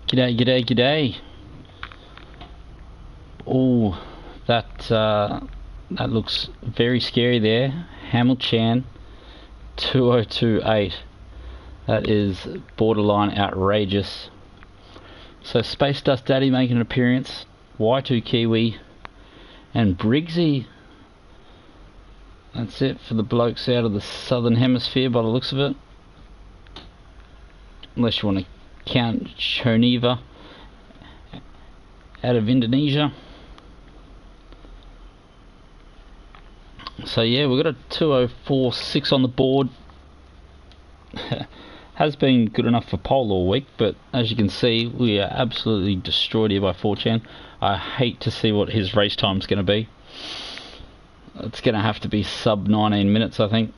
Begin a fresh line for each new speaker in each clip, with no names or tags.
G'day, g'day, g'day. Oh, that looks very scary there. Hamilton 2028. That is borderline outrageous. So Space Dust Daddy making an appearance, Y2 Kiwi, and Briggsy. That's it for the blokes out of the southern hemisphere by the looks of it. Unless you want to count Choniva out of Indonesia. So yeah, we've got a 2046 on the board. Has been good enough for pole all week, but as you can see, we are absolutely destroyed here by 4chan. I hate to see what his race time's going to be. It's going to have to be sub 19 minutes, I think,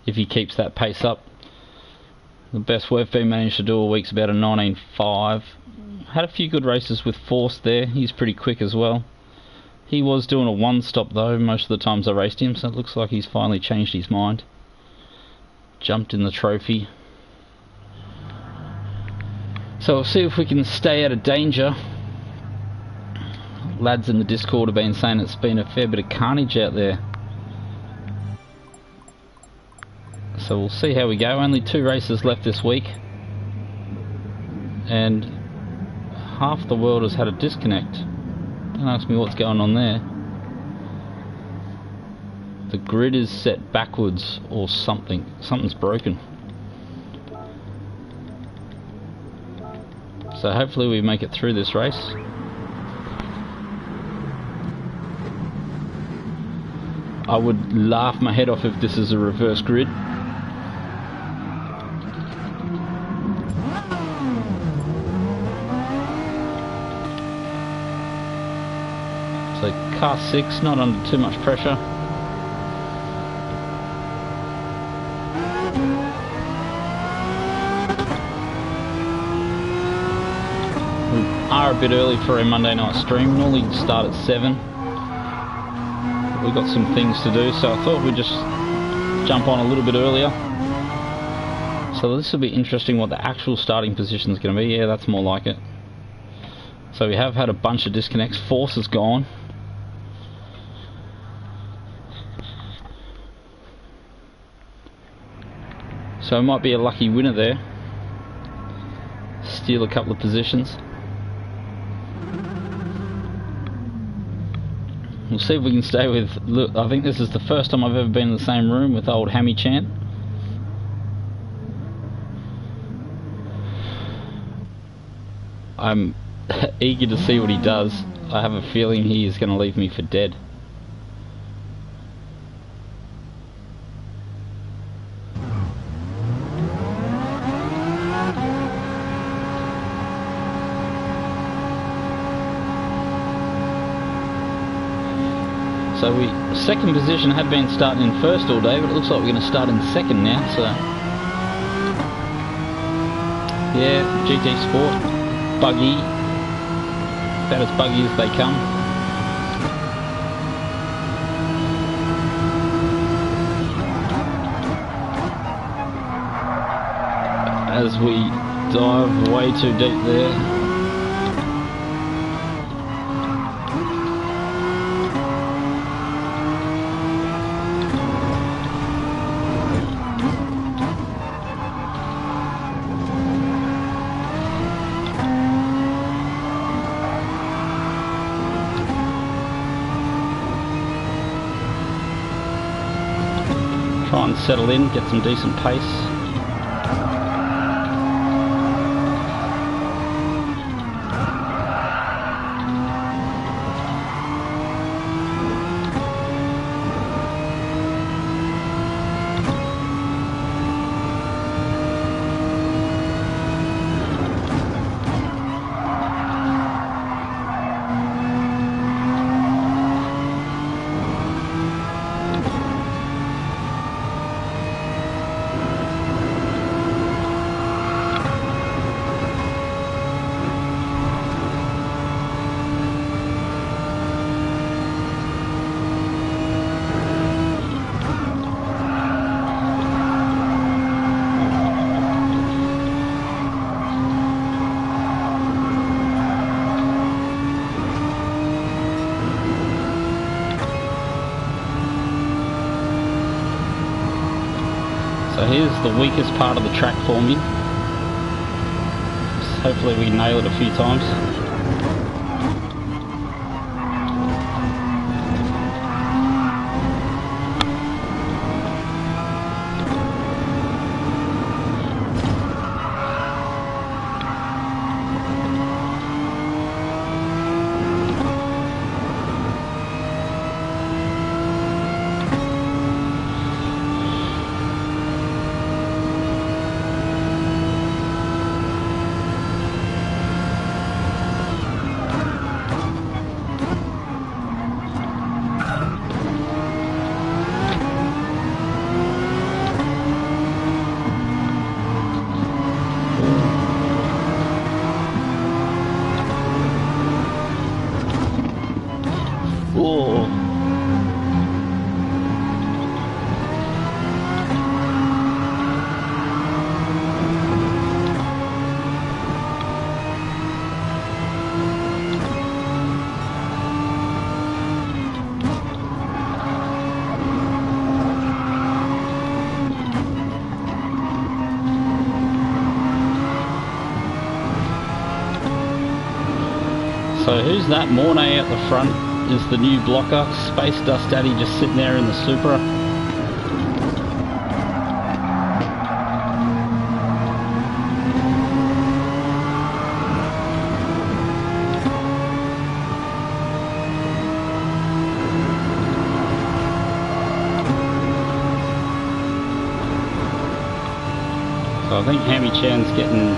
if he keeps that pace up. The best we've been managed to do all week's about a 19.5. Had a few good races with Force there. He's pretty quick as well. He was doing a one stop though most of the times I raced him, so it looks like he's finally changed his mind. Jumped in the trophy. So we'll see if we can stay out of danger. Lads in the Discord have been saying it's been a fair bit of carnage out there. So we'll see how we go. Only 2 races left this week. And half the world has had a disconnect. Don't ask me what's going on there. The grid is set backwards or something. Something's broken. So hopefully we make it through this race. I would laugh my head off if this is a reverse grid. So car 6 not under too much pressure. Are a bit early for a Monday night stream. Normally start at 7. We've got some things to do, so I thought we'd just jump on a little bit earlier. So this will be interesting what the actual starting position is going to be. Yeah, that's more like it. So we have had a bunch of disconnects. Force is gone. So it might be a lucky winner there. Steal a couple of positions. We'll see if we can stay with... Look, I think this is the first time I've ever been in the same room with old Hammy Chan. I'm eager to see what he does. I have a feeling he is going to leave me for dead. So second position had been starting in first all day, but it looks like we're going to start in second now. So yeah, GT Sport, buggy, about as buggy as they come. As we dive way too deep there. Try and settle in, get some decent pace. So here's the weakest part of the track for me. So hopefully we nail it a few times. Whoa. So who's that? M.N.R at the front is the new blocker. Space Dust Daddy just sitting there in the Supra. So I think Hammy Chan's getting...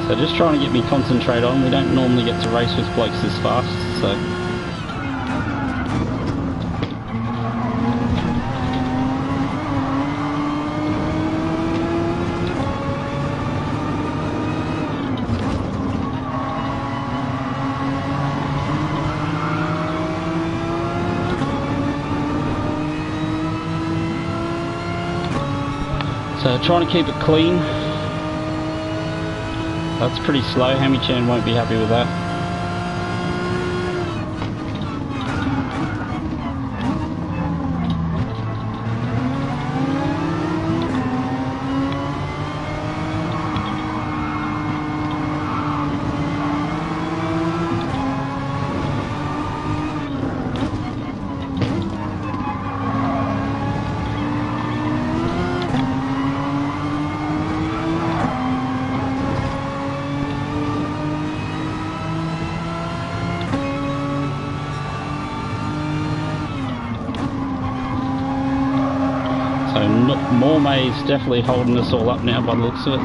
So just trying to get me concentrate on. We don't normally get to race with blokes this fast, so... So trying to keep it clean. That's pretty slow. Hammy Chan won't be happy with that. M.N.R is definitely holding us all up now by the looks of it.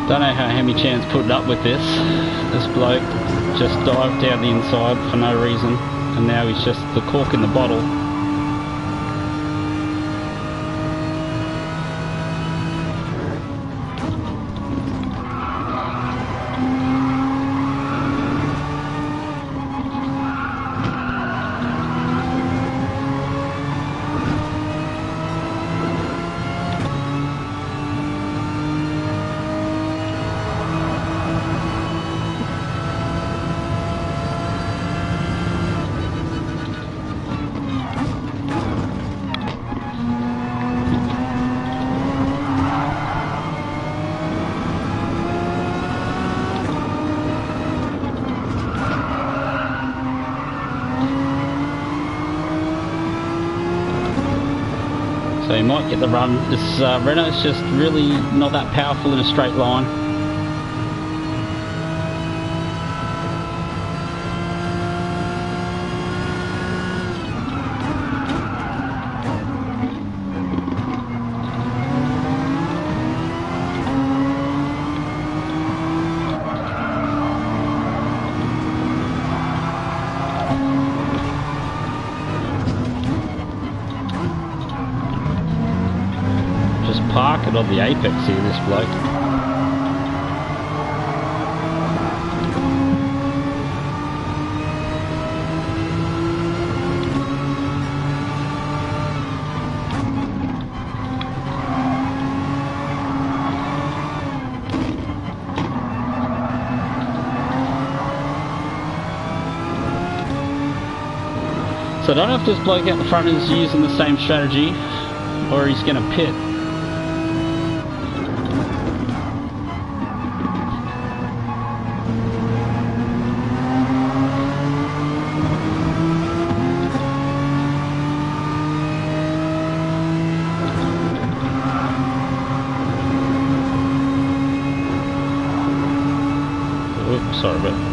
Don't know how Hammy Chan's putting up with this. This bloke just dived down the inside for no reason, and now he's just the cork in the bottle. So he might get the run. This Renault's just really not that powerful in a straight line. park it on the apex here, this bloke. So I don't know if this bloke out the front is using the same strategy or he's going to pit. Oops, sorry about that.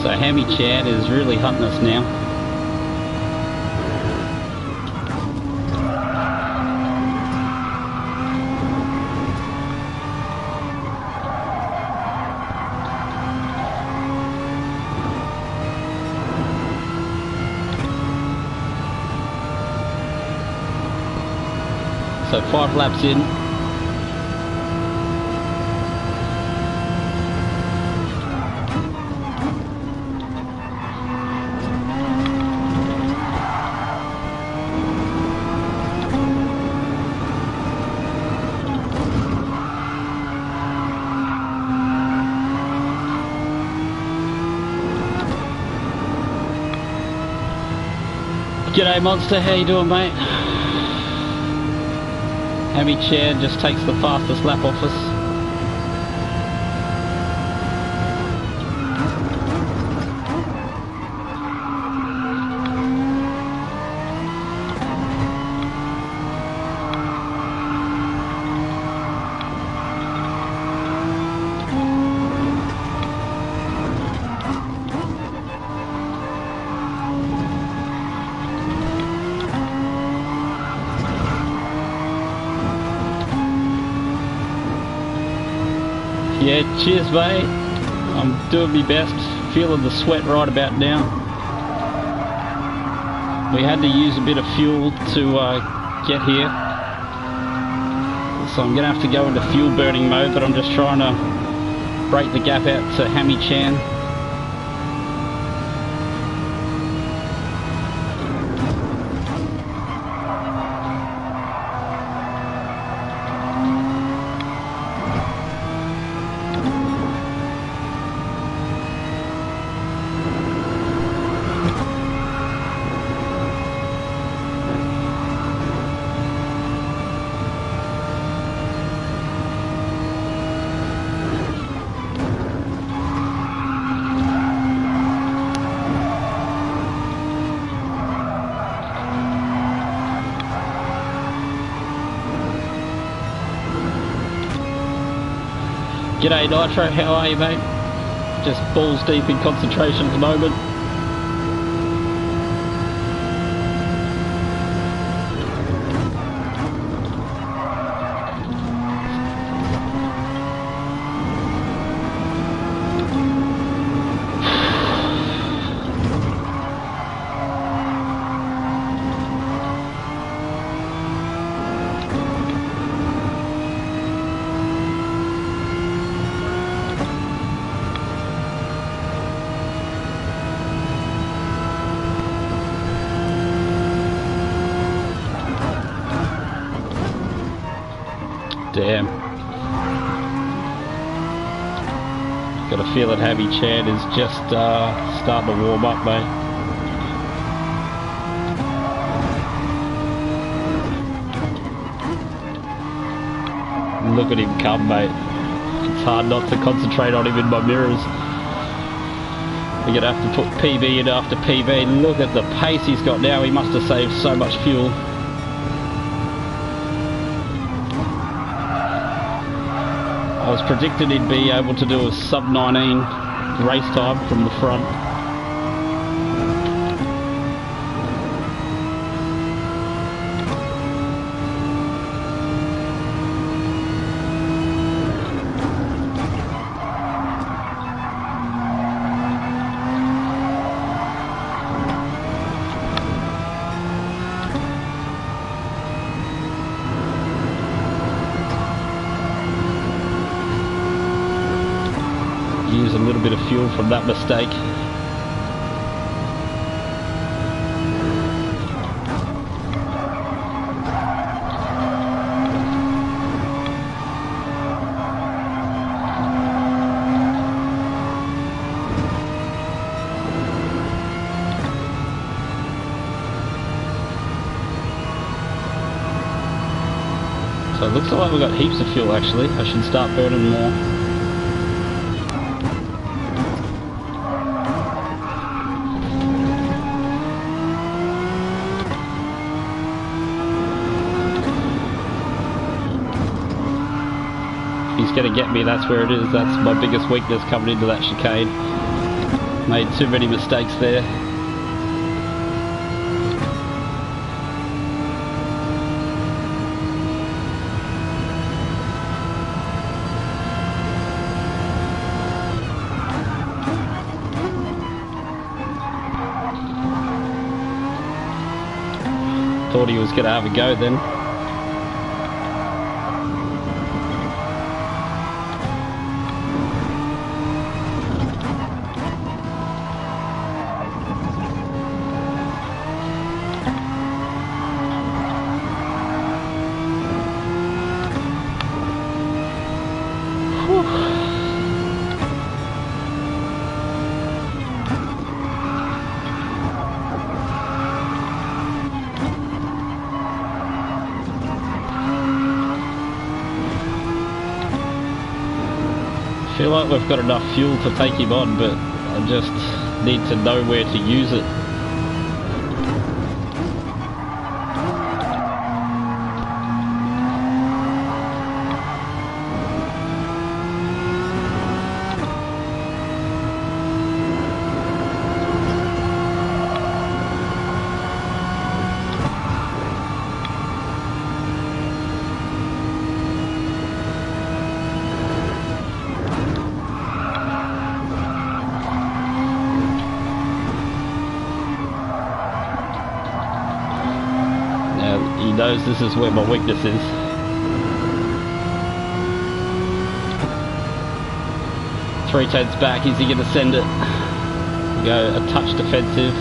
So Hammy Chad is really hunting us now. So 5 laps in. G'day Monster, how you doing mate? Hammy Chad just takes the fastest lap off us. Yeah, cheers mate. I'm doing my best, feeling the sweat right about now. We had to use a bit of fuel to get here. So I'm going to have to go into fuel burning mode, but I'm just trying to break the gap out to Hammy Chan. G'day Nitro, how are you mate? Just balls deep in concentration at the moment. Damn. Got a feel that Heavy Chad is just starting to warm up, mate. Look at him come, mate. It's hard not to concentrate on him in my mirrors. We're gonna have to put PB in after PB. Look at the pace he's got now. He must have saved so much fuel. I was predicted he'd be able to do a sub-19 race time from the front. Use a little bit of fuel from that mistake. So it looks like we've got heaps of fuel actually. I should start burning more. He's going to get me, that's where it is. That's my biggest weakness coming into that chicane. Made too many mistakes there. Thought he was going to have a go then. I feel like we've got enough fuel to take him on, but I just need to know where to use it. He knows this is where my weakness is. Three tenths back, is he going to send it? Go a touch defensive.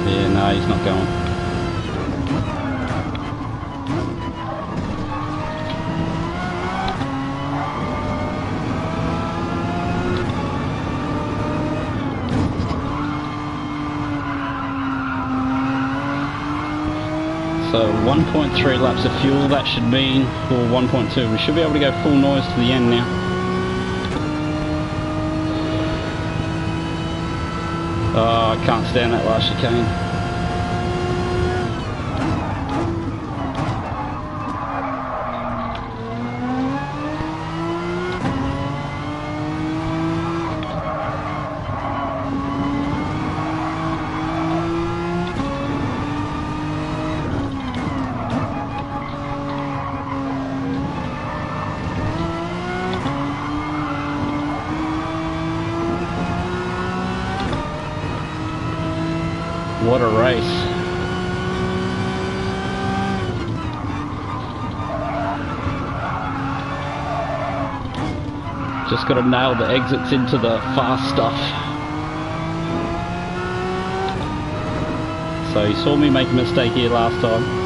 Yeah, no, he's not going. So 1.3 laps of fuel, that should mean, or 1.2, we should be able to go full noise to the end now. Oh, I can't stand that last chicane. What a race. Just got to nail the exits into the fast stuff. So you saw me make a mistake here last time.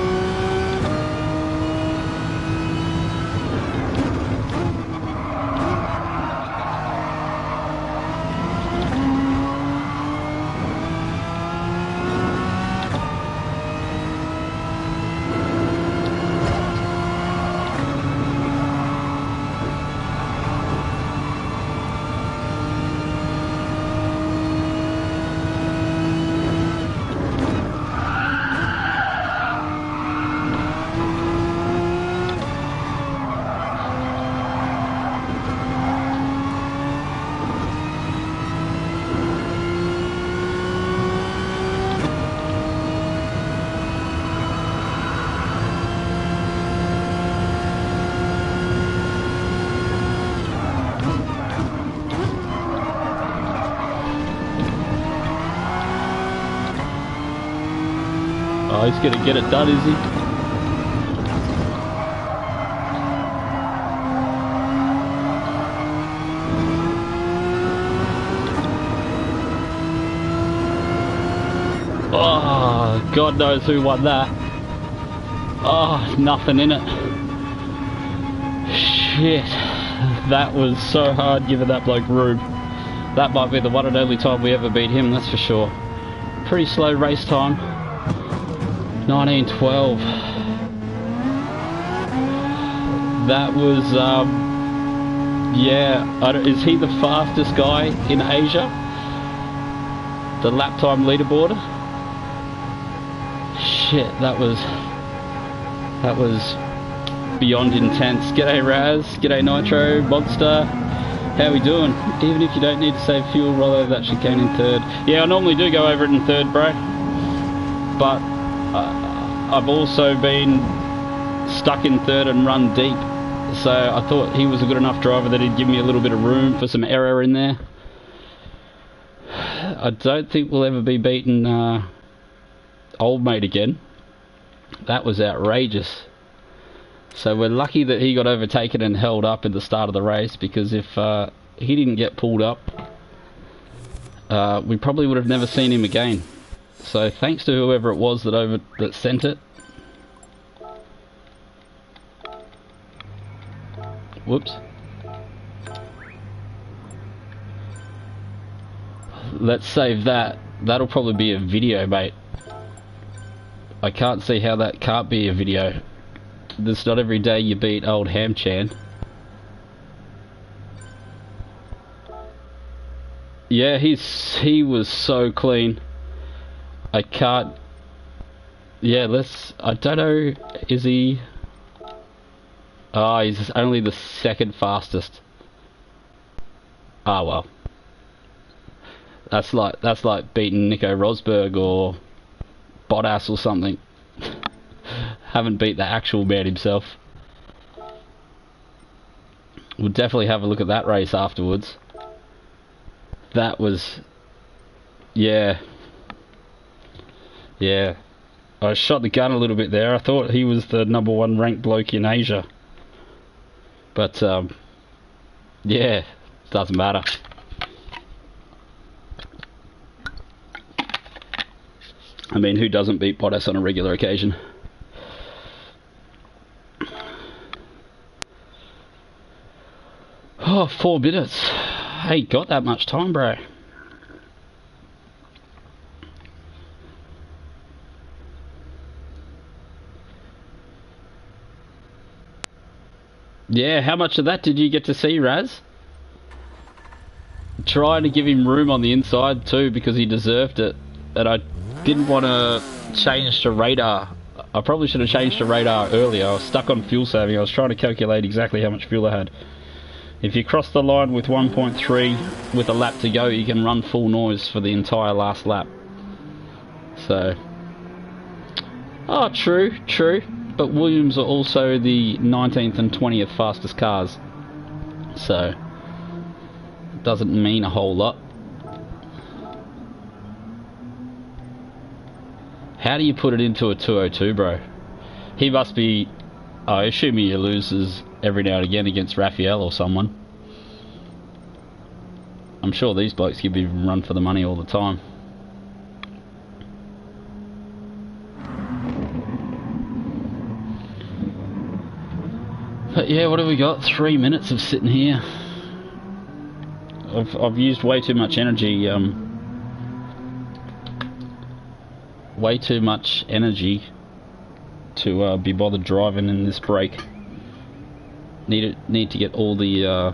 Oh, he's gonna get it done, is he? Oh, God knows who won that. Oh, nothing in it. Shit. That was so hard giving that bloke room. That might be the one and only time we ever beat him, that's for sure. Pretty slow race time. 1912. That was, yeah, is he the fastest guy in Asia? The lap time leaderboard? Shit, that was beyond intense. G'day Raz, g'day Nitro, Monster. How we doing? Even if you don't need to save fuel, roll over that chicane in third. Yeah, I normally do go over it in third, bro. But I've also been stuck in third and run deep. So I thought he was a good enough driver that he'd give me a little bit of room for some error in there. I don't think we'll ever be beaten old mate again. That was outrageous. So we're lucky that he got overtaken and held up at the start of the race, because if he didn't get pulled up, we probably would have never seen him again. So thanks to whoever it was that sent it. Whoops. Let's save that. That'll probably be a video, mate. I can't see how that can't be a video. It's not every day you beat old Hamchan. Yeah, he was so clean. I can't. Yeah, I don't know. Is he? Oh, he's only the second fastest. Ah, well. That's like beating Nico Rosberg or Bottas or something. Haven't beat the actual man himself. We'll definitely have a look at that race afterwards. That was... Yeah. Yeah. I shot the gun a little bit there. I thought he was the #1 ranked bloke in Asia. But, yeah, doesn't matter. I mean, who doesn't beat Bottas on a regular occasion? Oh, 4 minutes. I ain't got that much time, bro. Yeah, how much of that did you get to see, Raz? Trying to give him room on the inside too, because he deserved it. And I didn't want to change to radar. I probably should have changed to radar earlier. I was stuck on fuel saving. I was trying to calculate exactly how much fuel I had. If you cross the line with 1.3 with a lap to go, you can run full noise for the entire last lap. So... Oh, true. But Williams are also the 19th and 20th fastest cars. So... Doesn't mean a whole lot. How do you put it into a 202, bro? He must be... I assume he loses every now and again against Raphael or someone. I'm sure these blokes give him a run for the money all the time. But yeah, what have we got? 3 minutes of sitting here. I've used way too much energy. Way too much energy to be bothered driving in this break. Need to get all the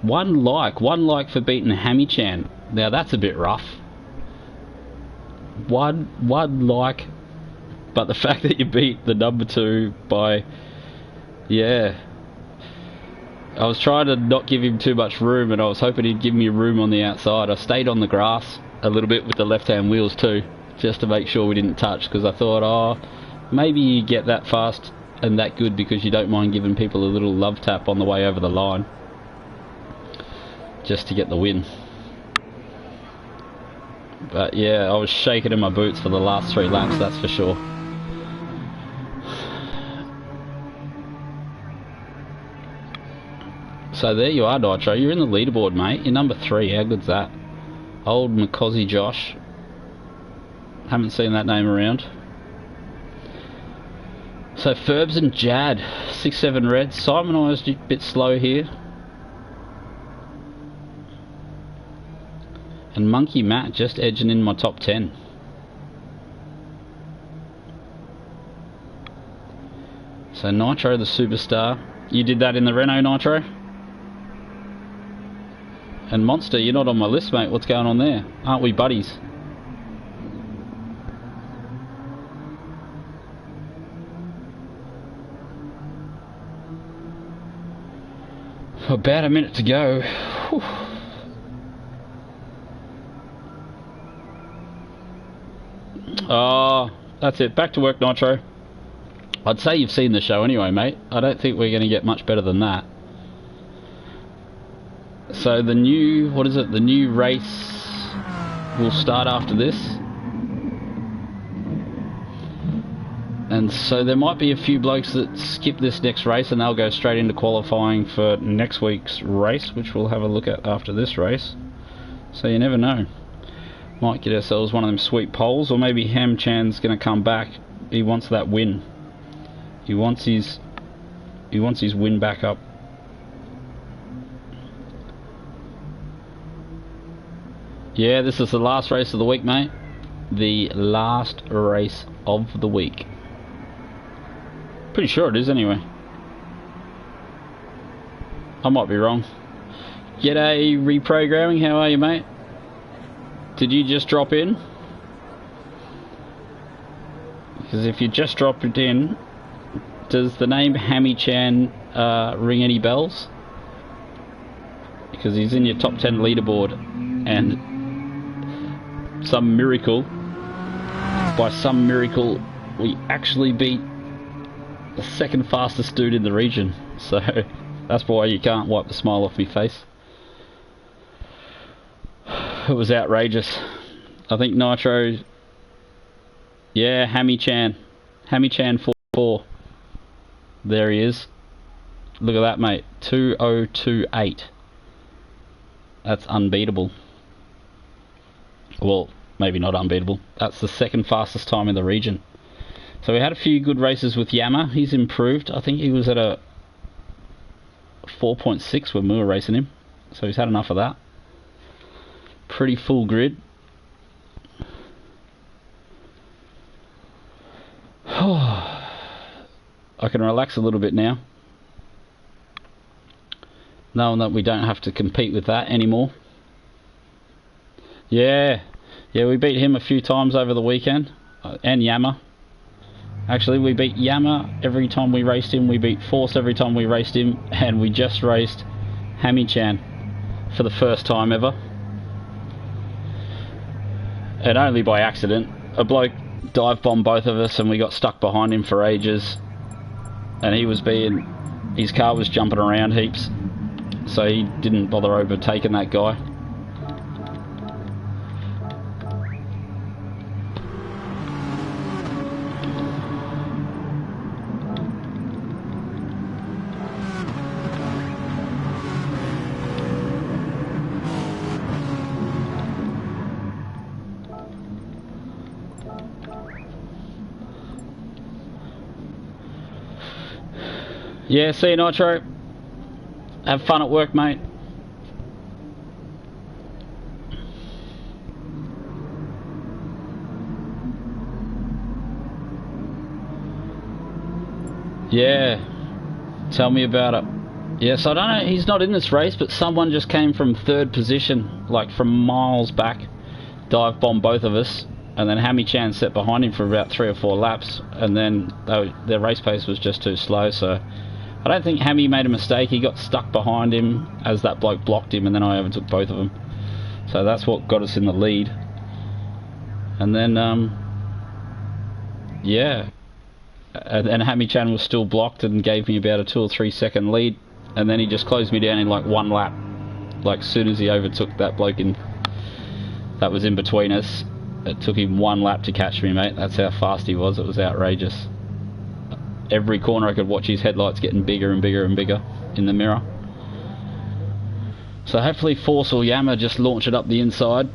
one like for beating Hammy-chan. Now that's a bit rough. One like, but the fact that you beat the number 2 by, yeah. I was trying to not give him too much room, and I was hoping he'd give me room on the outside. I stayed on the grass a little bit with the left-hand wheels too, just to make sure we didn't touch, because I thought, oh, maybe you get that fast and that good because you don't mind giving people a little love tap on the way over the line, just to get the win. But yeah, I was shaking in my boots for the last 3 laps, that's for sure. So there you are, Nitro. You're in the leaderboard, mate. You're number 3. How good's that? Old McCosy Josh. Haven't seen that name around. So Ferbs and Jad, 6-7 red. Simon I was a bit slow here. And Monkey Matt just edging in my top 10. So Nitro the superstar. You did that in the Renault, Nitro? And Monster, you're not on my list, mate. What's going on there? Aren't we buddies? About a minute to go. Whew. Oh, that's it. Back to work, Nitro. I'd say you've seen the show anyway, mate. I don't think we're going to get much better than that. So the new, what is it? The new race will start after this. And so there might be a few blokes that skip this next race and they'll go straight into qualifying for next week's race, which we'll have a look at after this race. So you never know. Might get ourselves one of them sweet poles, or maybe Ham-chan's going to come back. He wants that win. He wants his win back up. Yeah, this is the last race of the week, mate. The last race of the week. Pretty sure it is, anyway. I might be wrong. G'day, reprogramming. How are you, mate? Did you just drop in? Because if you just dropped it in, does the name Hammy-chan ring any bells? Because he's in your top 10 leaderboard, and some miracle, by some miracle, we actually beat the second fastest dude in the region. So that's why you can't wipe the smile off my face. It was outrageous. I think Nitro, yeah, Hammy-chan 4-4. There he is. Look at that, mate. 2028. That's unbeatable. Well, maybe not unbeatable. That's the second fastest time in the region. So we had a few good races with Yama. He's improved. I think he was at a 4.6 when we were racing him. So he's had enough of that. Pretty full grid. I can relax a little bit now, knowing that we don't have to compete with that anymore. Yeah, we beat him a few times over the weekend, and Yama. Actually, we beat Yama every time we raced him, we beat Force every time we raced him, and we just raced Hammy-chan for the first time ever. And only by accident. A bloke dive bombed both of us and we got stuck behind him for ages. And his car was jumping around heaps, so he didn't bother overtaking that guy. Yeah, see you, Nitro. Have fun at work, mate. Yeah, tell me about it. Yes, I don't know, he's not in this race, but someone just came from 3rd position, like from miles back, dive bombed both of us, and then Hammy Chan sat behind him for about 3 or 4 laps, and then their race pace was just too slow, so I don't think Hammy made a mistake. He got stuck behind him as that bloke blocked him, and then I overtook both of them. So that's what got us in the lead. And then, yeah. And Hammy Chan was still blocked and gave me about a 2 or 3 second lead. And then he just closed me down in like 1 lap. Like, as soon as he overtook that bloke that was in between us, it took him 1 lap to catch me, mate. That's how fast he was. It was outrageous. Every corner I could watch his headlights getting bigger and bigger and bigger in the mirror. So hopefully Force or Yama just launch it up the inside.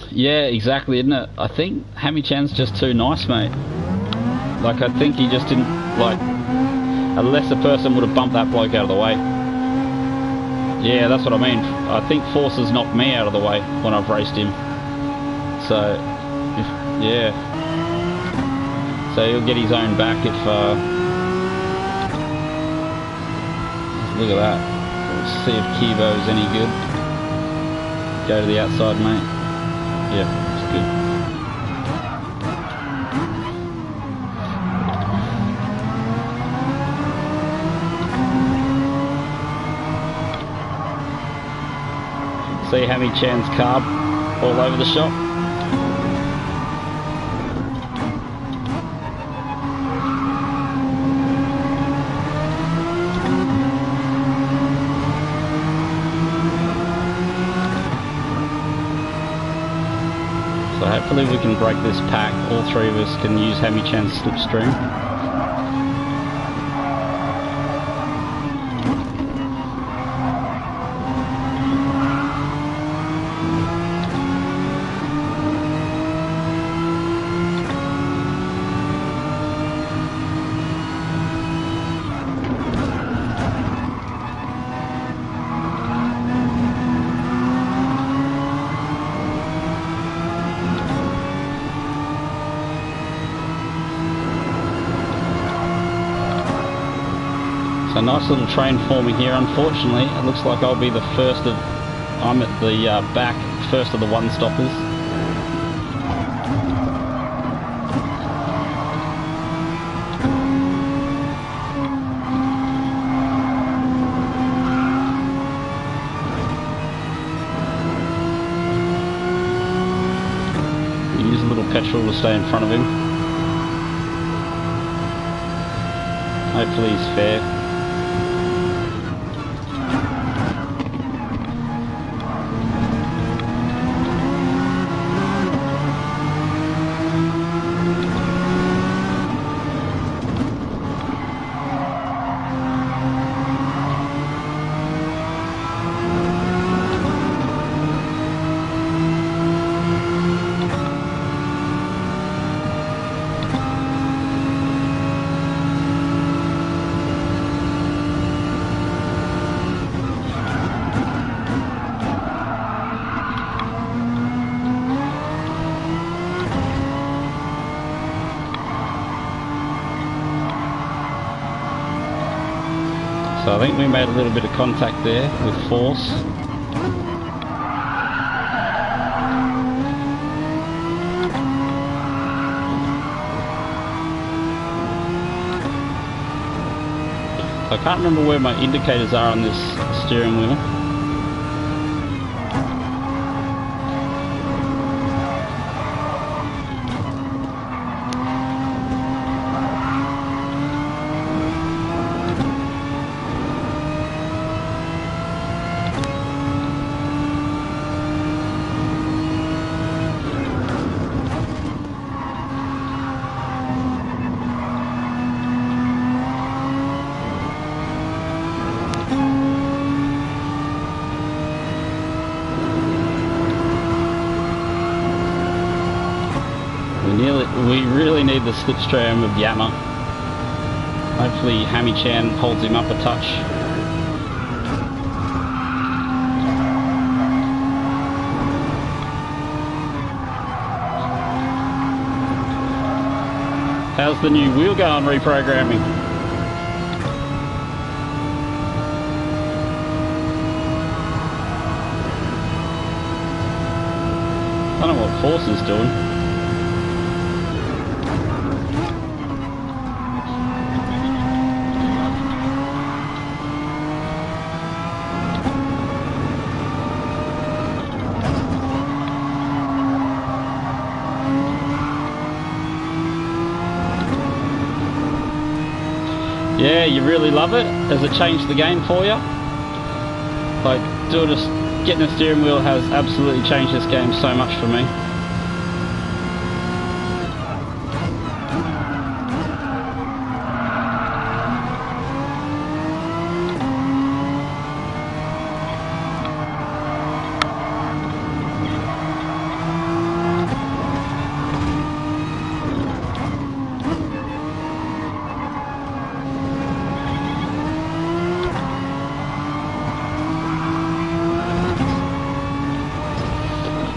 Yeah, exactly, isn't it? I think Hammy Chan's just too nice, mate. Like, I think he just didn't, like, a lesser person would have bumped that bloke out of the way. Yeah, that's what I mean. I think Force has knocked me out of the way when I've raced him. So, yeah. So he'll get his own back if, look at that. Let's see if Kibo's any good. Go to the outside, mate. Yeah, it's good. See Hammy Chan's carb all over the shop. So hopefully we can break this pack. All 3 of us can use Hammy Chan's slipstream. So nice little train forming here. Unfortunately, it looks like I'll be the first of... I'm at the back, first of the one-stoppers. Use a little petrol to stay in front of him. Hopefully he's fair. So I think we made a little bit of contact there with Force. So I can't remember where my indicators are on this steering wheel. really need the slipstream of Yama. Hopefully Hammy-chan holds him up a touch. How's the new wheel going reprogramming? I don't know what Force is doing. Yeah, you really love it? Has it changed the game for you? Like, getting a steering wheel has absolutely changed this game so much for me.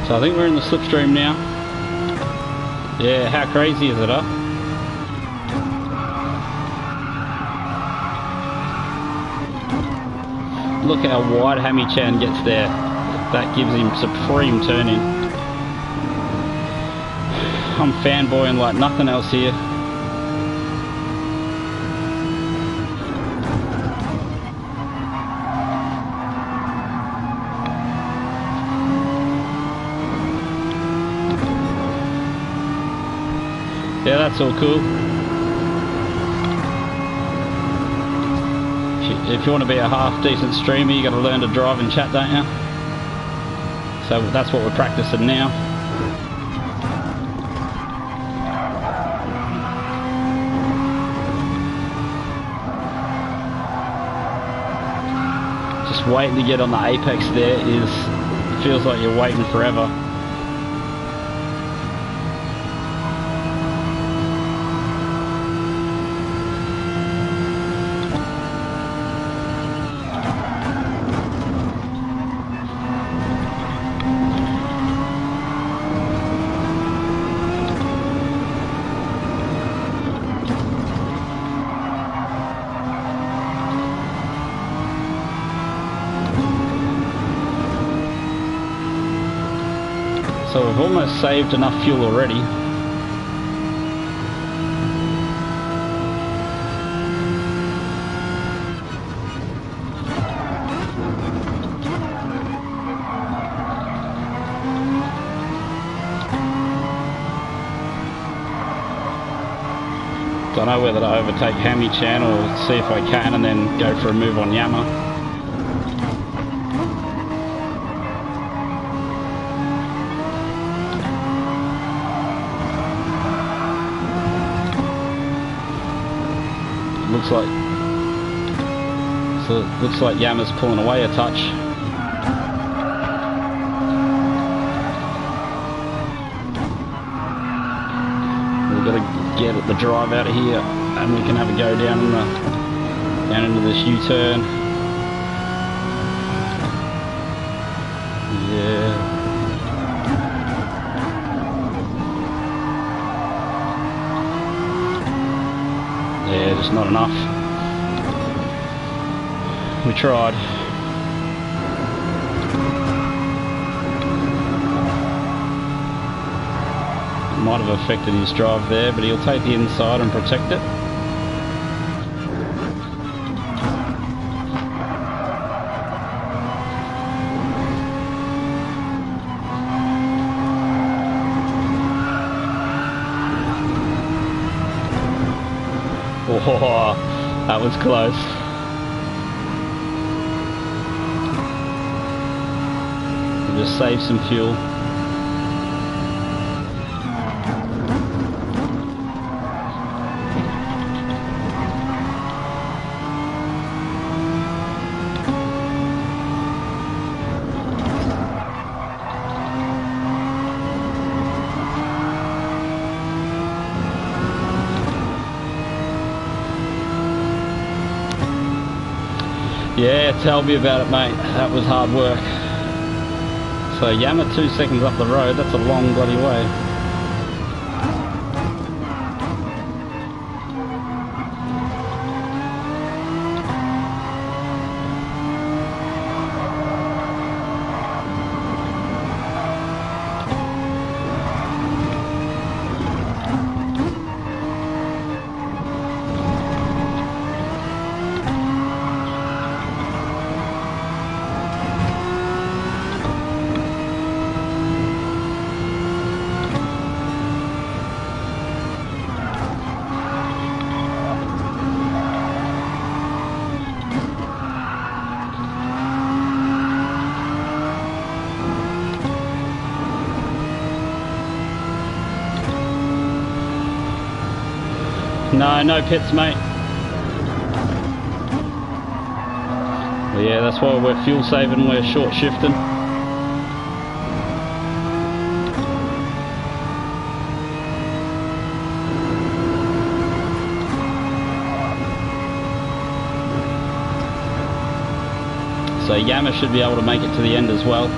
So I think we're in the slipstream now. Yeah, how crazy is it, huh? Look how wide Hammy-chan gets there. That gives him supreme turning. I'm fanboying like nothing else here. Yeah, that's all cool. If you want to be a half decent streamer, you got to learn to drive and chat, don't you? So that's what we're practicing now. Just waiting to get on the apex there feels like you're waiting forever. So we've almost saved enough fuel already. Don't know whether to overtake Hammy-chan or see if I can and then go for a move on Yama. Looks like Yama's pulling away a touch. We've got to get the drive out of here, and we can have a go down into this U-turn. Yeah. Yeah, just not enough. We tried. It might have affected his drive there, but he'll take the inside and protect it. Oh, that was close. Just save some fuel. Yeah, tell me about it, mate. That was hard work. So Yama 2 seconds up the road, that's a long bloody way. No pits, mate. Well, yeah, that's why we're fuel saving, we're short shifting. So Yama should be able to make it to the end as well.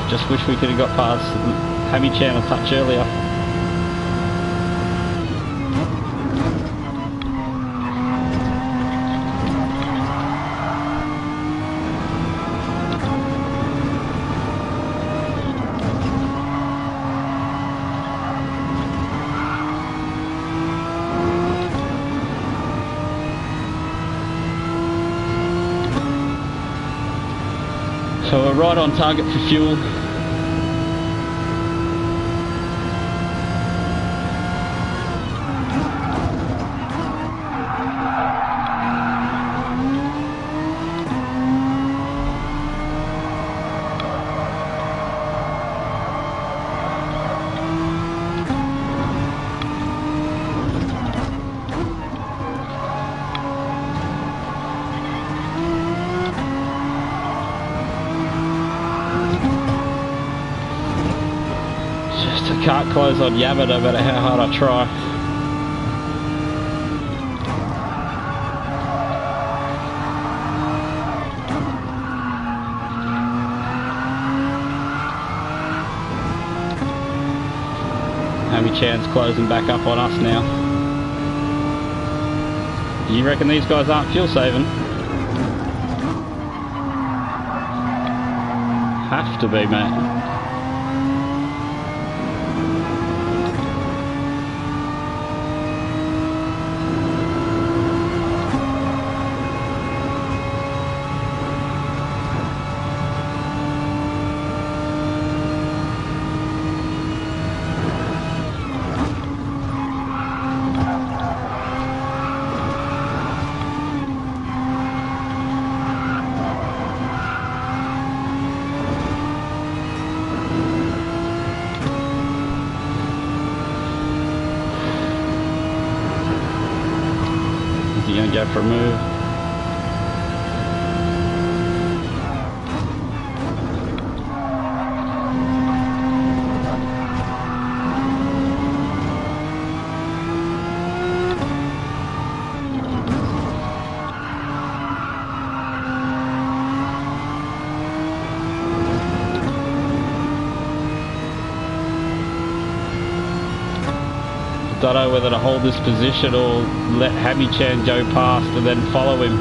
Just wish we could have got past Hammy-chan a touch earlier. So we're right on target for fuel. Can't close on Yama no matter how hard I try. Hammy-chan's closing back up on us now. You reckon these guys aren't fuel saving? Have to be, mate. You're gonna go for a move. Don't know whether to hold this position or let Hammy-chan go past and then follow him.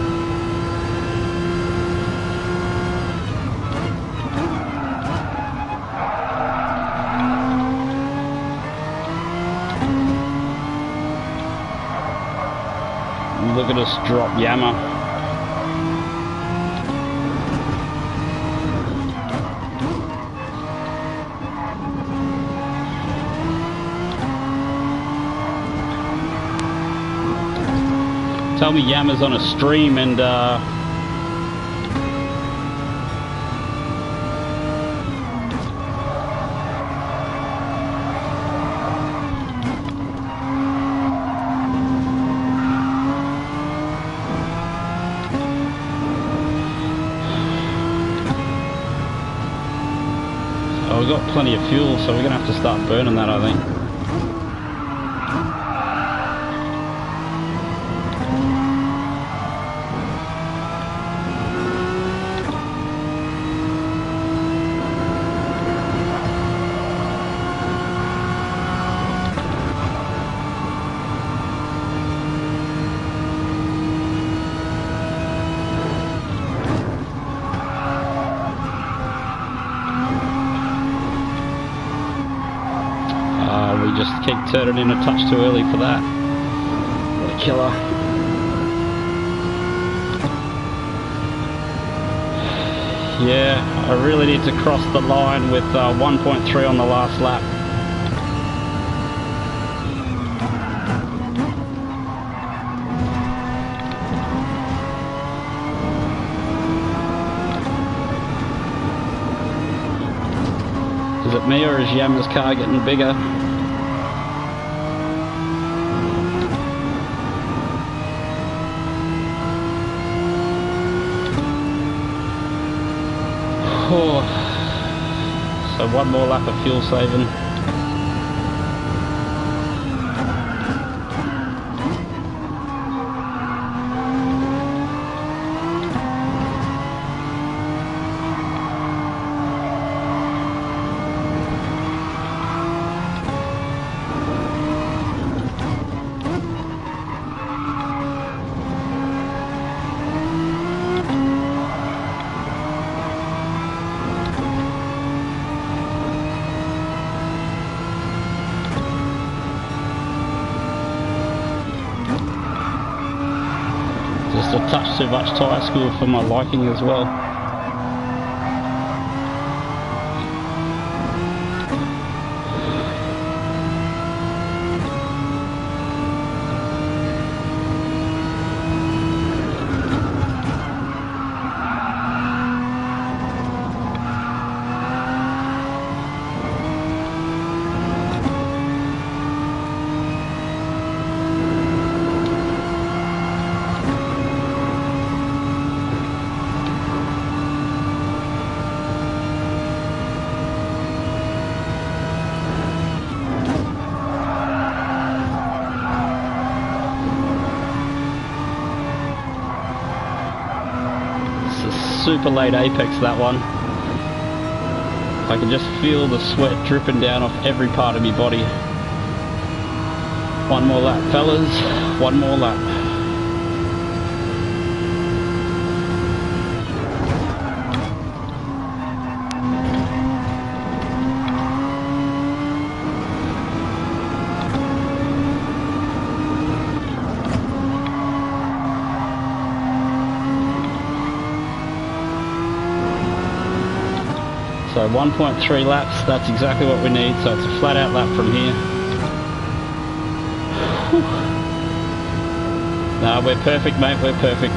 Look at us drop Yama. Tell me Yama's on a stream and We've got plenty of fuel, so we're going to have to start burning that, I think. We just keep turning in a touch too early for that. What a killer. Yeah, I really need to cross the line with 1.3 on the last lap. Is it me, or is Yama's car getting bigger? Oh. So one more lap of fuel saving. Just a touch too much tyre school for my liking as well. Super late apex, that one. I can just feel the sweat dripping down off every part of my body. One more lap, fellas. One more lap. So 1.3 laps, that's exactly what we need, so it's a flat out lap from here. Nah, we're perfect, mate, we're perfect.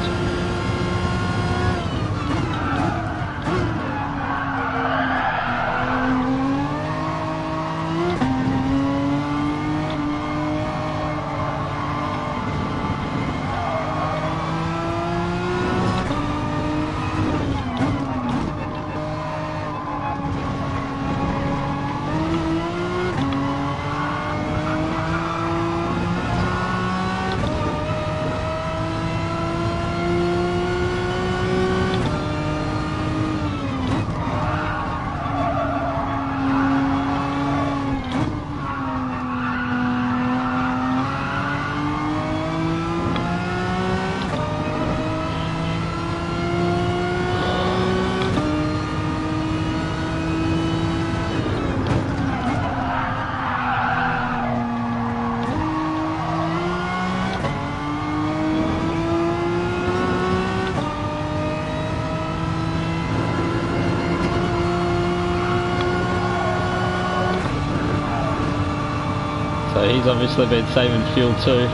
So he's obviously been saving fuel too.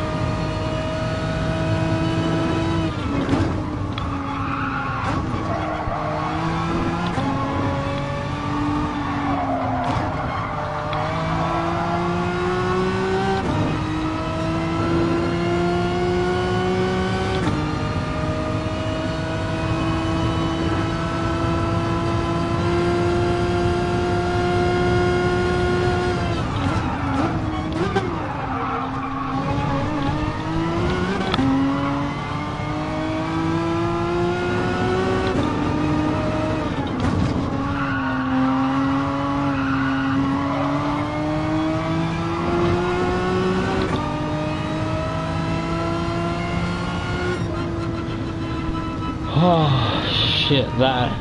Oh shit, that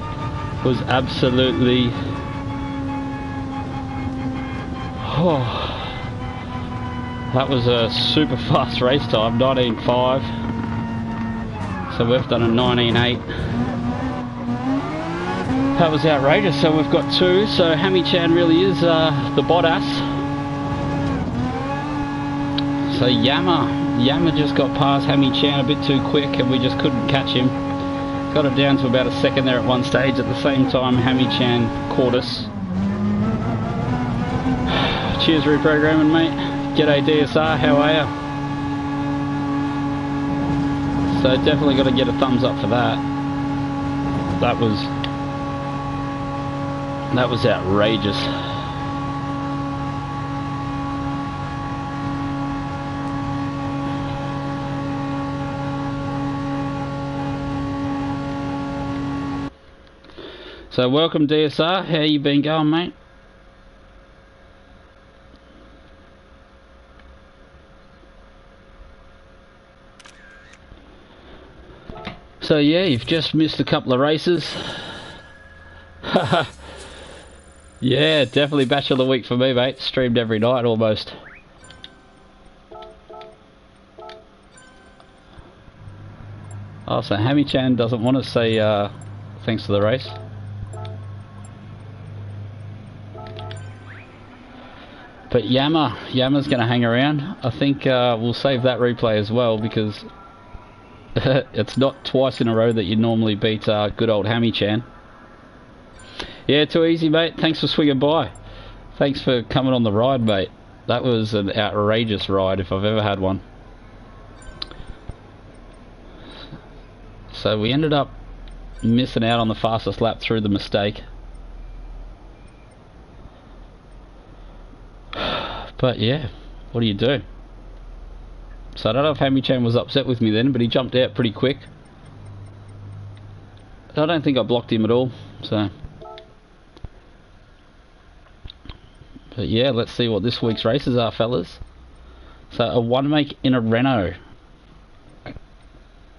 was absolutely... Oh, that was a super fast race time, 19.5. So we've done a 19.8. That was outrageous. So we've got two. So Hammy-chan really is the bodass. So Yama just got past Hammy-chan a bit too quick, and we just couldn't catch him. Got it down to about a second there at one stage. At the same time, Hammy-chan caught us. Cheers, reprogramming, mate. G'day, DSR. How are ya? So definitely got to get a thumbs up for that. That was outrageous. So welcome, DSR. How you been going, mate? So yeah, you've just missed a couple of races. Yeah, definitely Batch of the Week for me, mate. Streamed every night almost. Oh, so Hammy-chan doesn't want to say thanks for the race. But Yama's going to hang around. I think we'll save that replay as well, because it's not twice in a row that you normally beat good old Hammy-chan. Yeah, too easy, mate. Thanks for swinging by. Thanks for coming on the ride, mate. That was an outrageous ride if I've ever had one. So we ended up missing out on the fastest lap through the mistake. But yeah, what do you do? So I don't know if Hammy-chan was upset with me then, but he jumped out pretty quick. I don't think I blocked him at all, so... But yeah, let's see what this week's races are, fellas. So a one make in a Renault.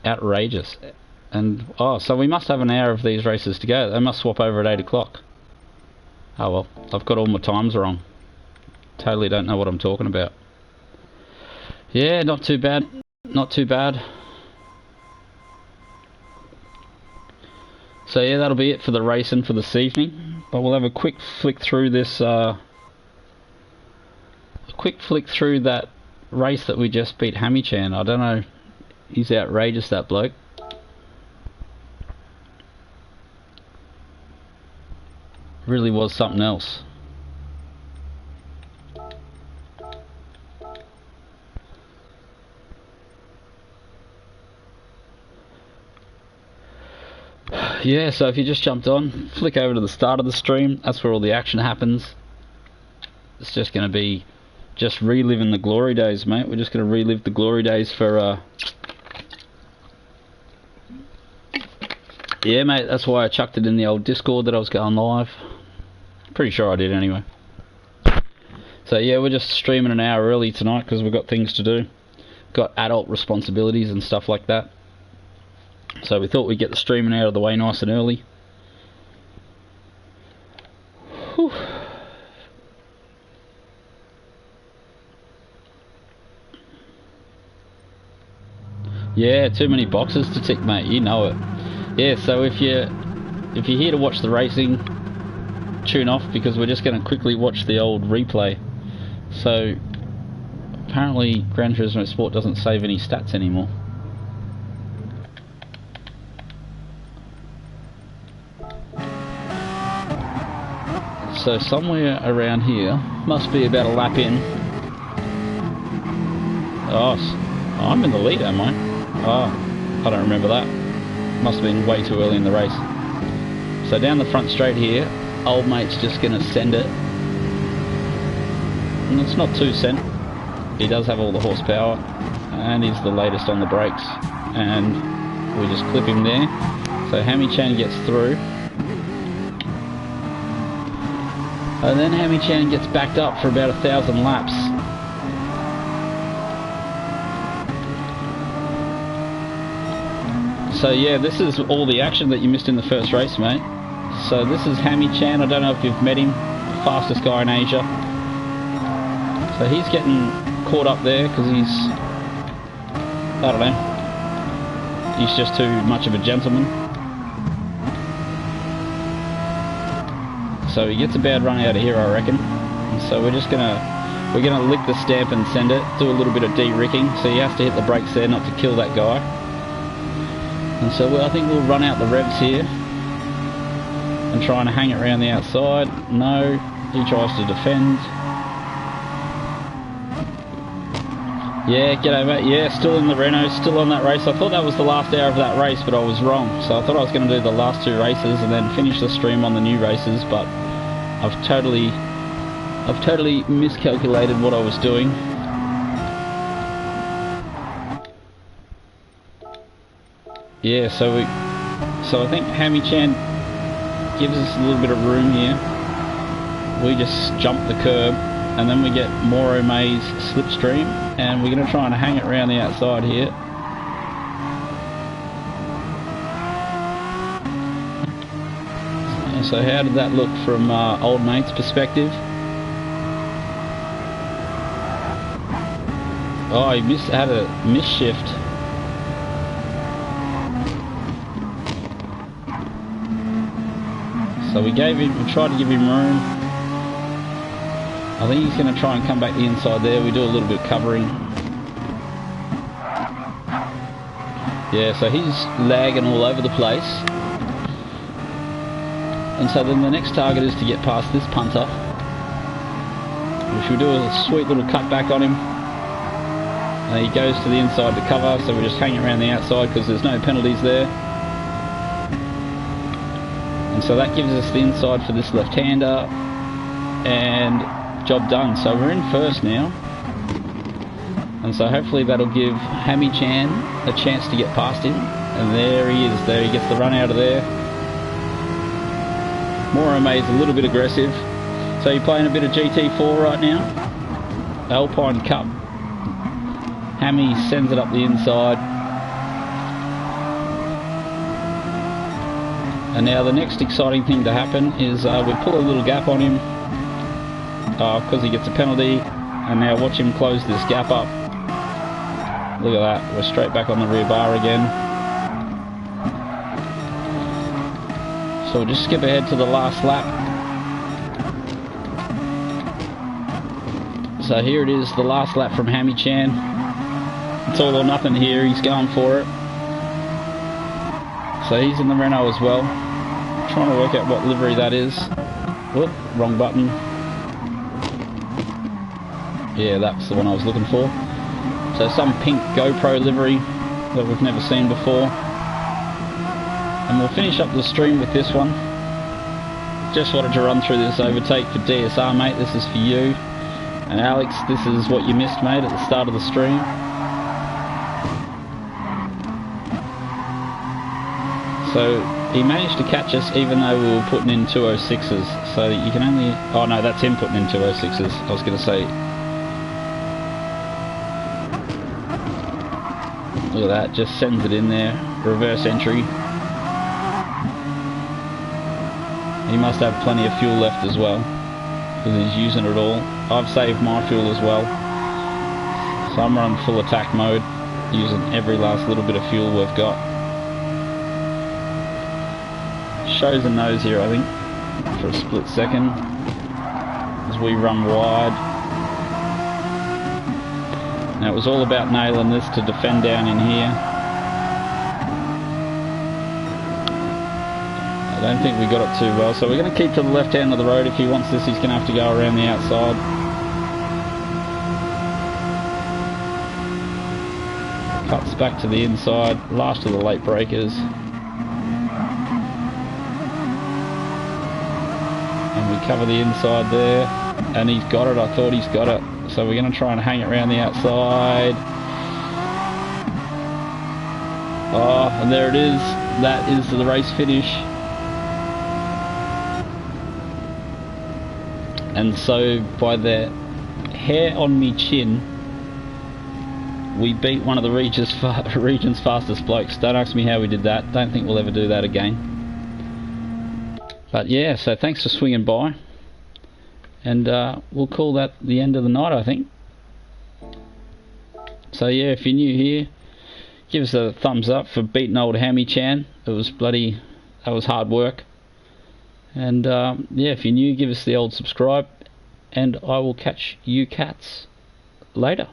Outrageous. And, oh, so we must have an hour of these races to go. They must swap over at 8 o'clock. Oh well, I've got all my times wrong. Totally don't know what I'm talking about. Yeah, not too bad. Not too bad. So yeah, that'll be it for the racing for this evening. But we'll have a quick flick through this... quick flick through that race that we just beat Hammy-chan. I don't know, he's outrageous, that bloke. Really was something else. Yeah, so if you just jumped on, flick over to the start of the stream. That's where all the action happens. It's just going to be just reliving the glory days, mate. We're just going to relive the glory days for... Yeah, mate, that's why I chucked it in the old Discord that I was going live. Pretty sure I did anyway. So yeah, we're just streaming an hour early tonight because we've got things to do. Got adult responsibilities and stuff like that. So we thought we'd get the streaming out of the way nice and early. Whew. Yeah, too many boxes to tick, mate. You know it. Yeah, so if you're here to watch the racing, tune off, because we're just going to quickly watch the old replay. So apparently Gran Turismo Sport doesn't save any stats anymore. So somewhere around here, must be about a lap in. Oh, I'm in the lead, am I? Oh, I don't remember that. Must have been way too early in the race. So down the front straight here, old mate's just going to send it. And it's not too sent. He does have all the horsepower, and he's the latest on the brakes. And we just clip him there. So Hammy-chan gets through. And then Hammy-chan gets backed up for about 1,000 laps. So yeah, this is all the action that you missed in the first race, mate. So this is Hammy Chan. I don't know if you've met him, fastest guy in Asia. So he's getting caught up there because he's, I don't know, he's just too much of a gentleman. So he gets a bad run out of here, I reckon. And so we're gonna lick the stamp and send it, do a little bit of de-ricking. So he has to hit the brakes there not to kill that guy. And so I think we'll run out the revs here and try and hang it around the outside. No, he tries to defend. Yeah, g'day mate. Yeah, still in the Renault, still on that race. I thought that was the last hour of that race, but I was wrong. So I thought I was going to do the last 2 races and then finish the stream on the new races, but I've totally miscalculated what I was doing. Yeah, so I think Hammy Chan gives us a little bit of room here. We just jump the curb, and then we get Moro May's slipstream, and we're going to try and hang it around the outside here. And so how did that look from old mate's perspective? Oh, he had a misshift. So we tried to give him room. I think he's going to try and come back the inside there. We do a little bit of covering. Yeah, so he's lagging all over the place. And so then the next target is to get past this punter, which we do a sweet little cut back on him. And he goes to the inside to cover, so we just hang it around the outside because there's no penalties there. And so that gives us the inside for this left-hander, and job done. So we're in first now, and so hopefully that'll give Hammy Chan a chance to get past him. And there he is. There he gets the run out of there. Moro May's a little bit aggressive. So you're playing a bit of GT4 right now. Alpine Cup. Hammy sends it up the inside. And now the next exciting thing to happen is we pull a little gap on him because he gets a penalty. And now watch him close this gap up. Look at that, we're straight back on the rear bar again. So we'll just skip ahead to the last lap. So here it is, the last lap from Hammy Chan. It's all or nothing here, he's going for it. So he's in the Renault as well. Trying to work out what livery that is. Whoop, wrong button. Yeah, that's the one I was looking for. So some pink GoPro livery that we've never seen before. And we'll finish up the stream with this one. Just wanted to run through this overtake for DSR, mate. This is for you. And Alex, this is what you missed, mate, at the start of the stream. So he managed to catch us even though we were putting in 206s. So you can only... Oh no, that's him putting in 206s. I was going to say... Look at that, just sends it in there. Reverse entry. He must have plenty of fuel left as well, because he's using it all. I've saved my fuel as well. So I'm running full attack mode, using every last little bit of fuel we've got. Shows a nose here, I think, for a split second, as we run wide. Now it was all about nailing this to defend down in here. I don't think we got it too well, so we're going to keep to the left hand of the road. If he wants this, he's going to have to go around the outside. Cuts back to the inside, last of the late breakers. And we cover the inside there, and he's got it. I thought he's got it. So we're going to try and hang it around the outside. Oh, and there it is. That is the race finish. And so by the hair on me chin, We beat one of the region's fastest blokes. Don't ask me how we did that. Don't think we'll ever do that again. But yeah, so thanks for swinging by. And we'll call that the end of the night, I think. So yeah, if you're new here, give us a thumbs up for beating old Hammy Chan. It was that was hard work. And yeah, if you're new, give us the old subscribe. And I will catch you cats later.